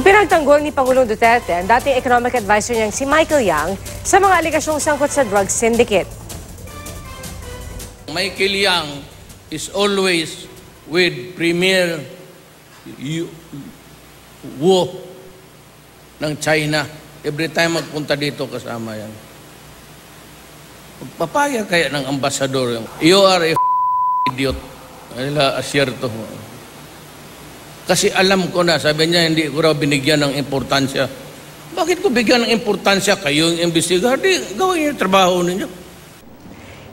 Ipinagtanggol ni Pangulong Duterte ang dating economic advisor niyang si Michael Yang sa mga aligasyong sangkot sa drug syndicate. Michael Yang is always with Premier Wu ng China. Every time magpunta dito kasama yan. Magpapaya kaya ng ambasador yung, you are a idiot. Nila asyerto mo. Kasi alam ko na, sabi niya, hindi ko raw binigyan ng importansya. Bakit ko bigyan ng importansya? Kayo yung imbestigar, di gawin yung trabaho ninyo.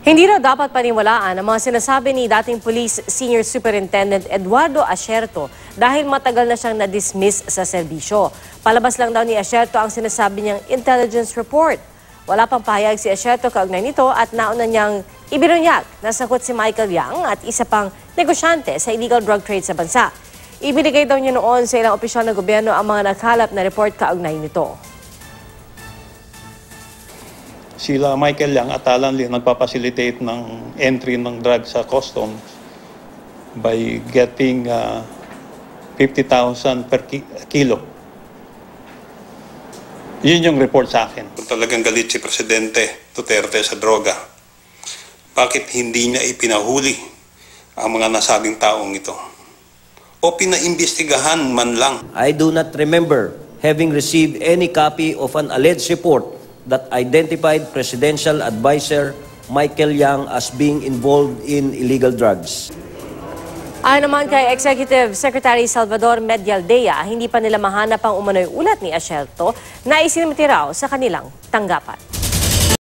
Hindi raw dapat paniwalaan ang mga sinasabi ni dating Police Senior Superintendent Eduardo Asierto dahil matagal na siyang na-dismiss sa serbisyo. Palabas lang daw ni Asierto ang sinasabi niyang intelligence report. Wala pang pahayag si Asierto kaugnay nito at nauna niyang ibinunyag na sakot si Michael Yang at isa pang negosyante sa illegal drug trade sa bansa. Ibinigay daw niya noon sa ilang opisyal ng gobyerno ang mga nagkalap na report kaugnay nito. Sila Michael Yang at Alan Lee nagpapacilitate ng entry ng drug sa customs by getting 50,000 per kilo. Yun yung report sa akin. Kung talagang galit si Presidente Duterte sa droga, bakit hindi niya ipinahuli ang mga nasabing taong ito? O pinaimbestigahan man lang? I do not remember having received any copy of an alleged report that identified Presidential Advisor Michael Yang as being involved in illegal drugs. Ayon naman kay Executive Secretary Salvador Medialdea, hindi pa nila mahanap ang umano'y ulat ni Asierto na isinimiti raw sa kanilang tanggapan.